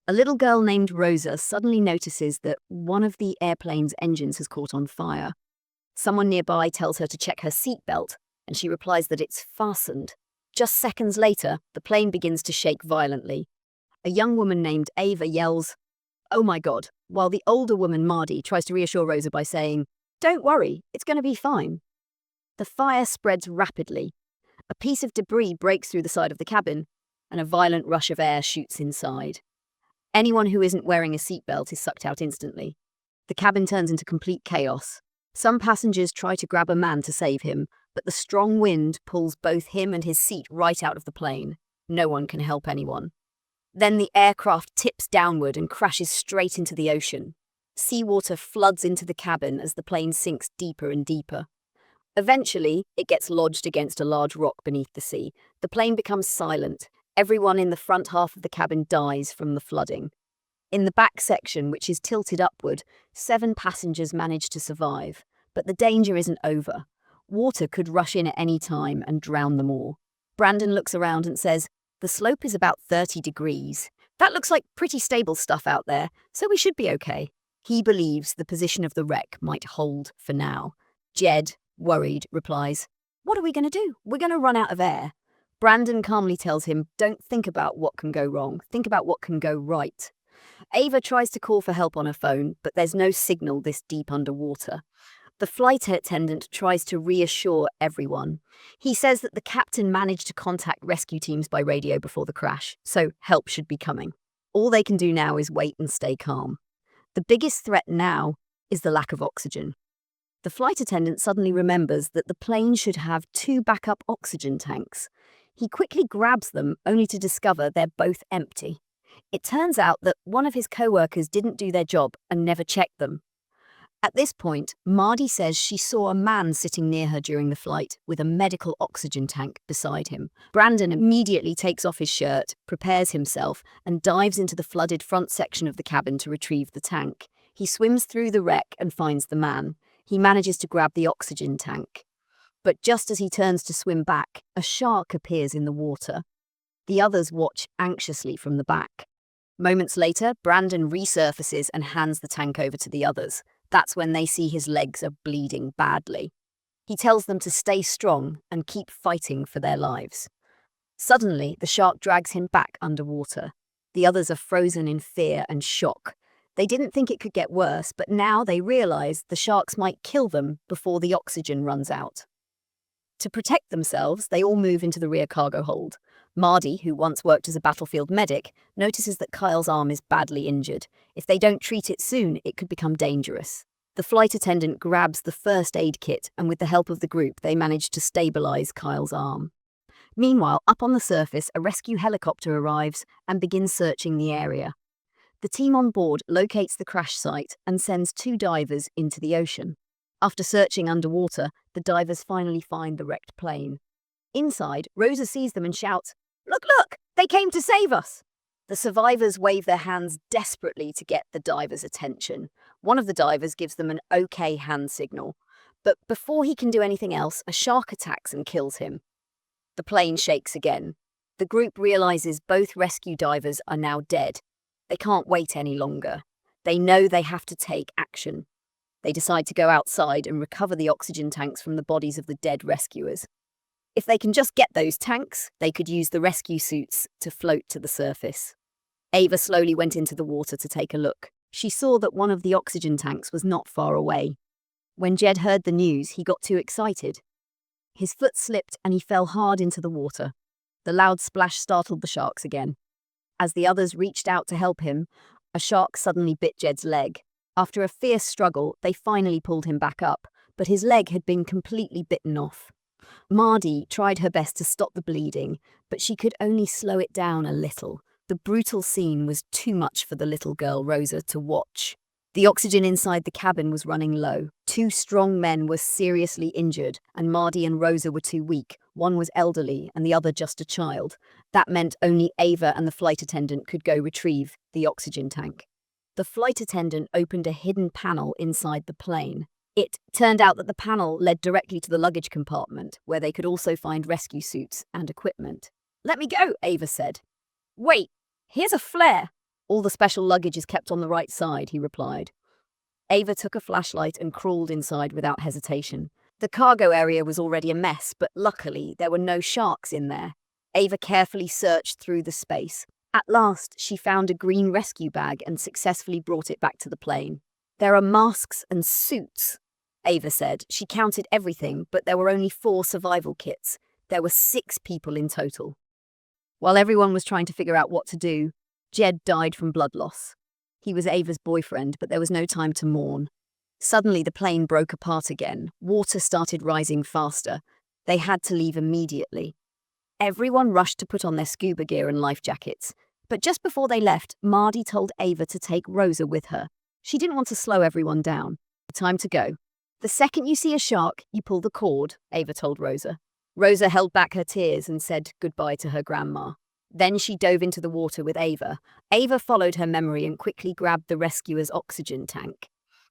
A little girl named Rosa suddenly notices that one of the airplane's engines has caught on fire. Someone nearby tells her to check her seatbelt, and she replies that it's fastened. Just seconds later, the plane begins to shake violently. A young woman named Ava yells, "Oh my God," while the older woman, Mardi, tries to reassure Rosa by saying, "Don't worry, it's going to be fine." The fire spreads rapidly. A piece of debris breaks through the side of the cabin, and a violent rush of air shoots inside. Anyone who isn't wearing a seatbelt is sucked out instantly. The cabin turns into complete chaos. Some passengers try to grab a man to save him, but the strong wind pulls both him and his seat right out of the plane. No one can help anyone. Then the aircraft tips downward and crashes straight into the ocean. Seawater floods into the cabin as the plane sinks deeper and deeper. Eventually, it gets lodged against a large rock beneath the sea. The plane becomes silent. Everyone in the front half of the cabin dies from the flooding. In the back section, which is tilted upward, 7 passengers manage to survive. But the danger isn't over. Water could rush in at any time and drown them all. Brandon looks around and says, "The slope is about 30 degrees. That looks like pretty stable stuff out there, so we should be okay." He believes the position of the wreck might hold for now. Jed, worried, replies, "What are we going to do? We're going to run out of air." Brandon calmly tells him, "Don't think about what can go wrong. Think about what can go right." Ava tries to call for help on her phone, but there's no signal this deep underwater. The flight attendant tries to reassure everyone. He says that the captain managed to contact rescue teams by radio before the crash, so help should be coming. All they can do now is wait and stay calm. The biggest threat now is the lack of oxygen. The flight attendant suddenly remembers that the plane should have 2 backup oxygen tanks. He quickly grabs them, only to discover they're both empty. It turns out that one of his co-workers didn't do their job and never checked them. At this point, Mardi says she saw a man sitting near her during the flight with a medical oxygen tank beside him. Brandon immediately takes off his shirt, prepares himself, and dives into the flooded front section of the cabin to retrieve the tank. He swims through the wreck and finds the man. He manages to grab the oxygen tank. But just as he turns to swim back, a shark appears in the water. The others watch anxiously from the back. Moments later, Brandon resurfaces and hands the tank over to the others. That's when they see his legs are bleeding badly. He tells them to stay strong and keep fighting for their lives. Suddenly, the shark drags him back underwater. The others are frozen in fear and shock. They didn't think it could get worse, but now they realize the sharks might kill them before the oxygen runs out. To protect themselves, they all move into the rear cargo hold. Mardi, who once worked as a battlefield medic, notices that Kyle's arm is badly injured. If they don't treat it soon, it could become dangerous. The flight attendant grabs the first aid kit, and with the help of the group, they manage to stabilize Kyle's arm. Meanwhile, up on the surface, a rescue helicopter arrives and begins searching the area. The team on board locates the crash site and sends 2 divers into the ocean. After searching underwater, the divers finally find the wrecked plane. Inside, Rosa sees them and shouts, "Look, look! They came to save us!" The survivors wave their hands desperately to get the divers' attention. One of the divers gives them an okay hand signal. But before he can do anything else, a shark attacks and kills him. The plane shakes again. The group realizes both rescue divers are now dead. They can't wait any longer. They know they have to take action. They decide to go outside and recover the oxygen tanks from the bodies of the dead rescuers. If they can just get those tanks, they could use the rescue suits to float to the surface. Ava slowly went into the water to take a look. She saw that one of the oxygen tanks was not far away. When Jed heard the news, he got too excited. His foot slipped and he fell hard into the water. The loud splash startled the sharks again. As the others reached out to help him, a shark suddenly bit Jed's leg. After a fierce struggle, they finally pulled him back up, but his leg had been completely bitten off. Mardi tried her best to stop the bleeding, but she could only slow it down a little. The brutal scene was too much for the little girl Rosa to watch. The oxygen inside the cabin was running low. 2 strong men were seriously injured, and Mardi and Rosa were too weak. One was elderly and the other just a child. That meant only Ava and the flight attendant could go retrieve the oxygen tank. The flight attendant opened a hidden panel inside the plane. It turned out that the panel led directly to the luggage compartment, where they could also find rescue suits and equipment. "Let me go," Ava said. "Wait, here's a flare." All the special luggage is kept on the right side, he replied. Ava took a flashlight and crawled inside without hesitation. The cargo area was already a mess, but luckily there were no sharks in there. Ava carefully searched through the space. At last, she found a green rescue bag and successfully brought it back to the plane. There are masks and suits, Ava said. She counted everything, but there were only 4 survival kits. There were 6 people in total. While everyone was trying to figure out what to do, Jed died from blood loss. He was Ava's boyfriend, but there was no time to mourn. Suddenly, the plane broke apart again. Water started rising faster. They had to leave immediately. Everyone rushed to put on their scuba gear and life jackets. But just before they left, Mardy told Ava to take Rosa with her. She didn't want to slow everyone down. Time to go. The second you see a shark, you pull the cord, Ava told Rosa. Rosa held back her tears and said goodbye to her grandma. Then she dove into the water with Ava. Ava followed her memory and quickly grabbed the rescuer's oxygen tank.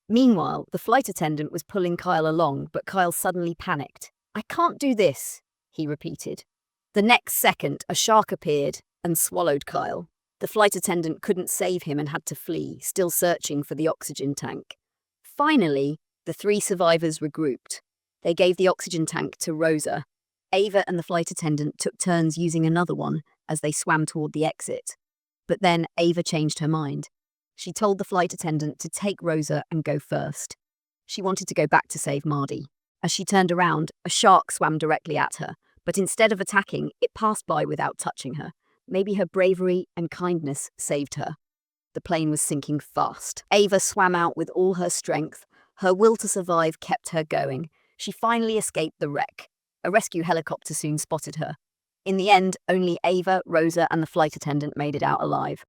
Meanwhile, the flight attendant was pulling Kyle along, but Kyle suddenly panicked. "I can't do this," he repeated. The next second, a shark appeared and swallowed Kyle. The flight attendant couldn't save him and had to flee, still searching for the oxygen tank. Finally, the 3 survivors regrouped. They gave the oxygen tank to Rosa. Ava and the flight attendant took turns using another one as they swam toward the exit. But then Ava changed her mind. She told the flight attendant to take Rosa and go first. She wanted to go back to save Mardy. As she turned around, a shark swam directly at her, but instead of attacking, it passed by without touching her. Maybe her bravery and kindness saved her. The plane was sinking fast. Ava swam out with all her strength. Her will to survive kept her going. She finally escaped the wreck. A rescue helicopter soon spotted her. In the end, only Ava, Rosa, and the flight attendant made it out alive.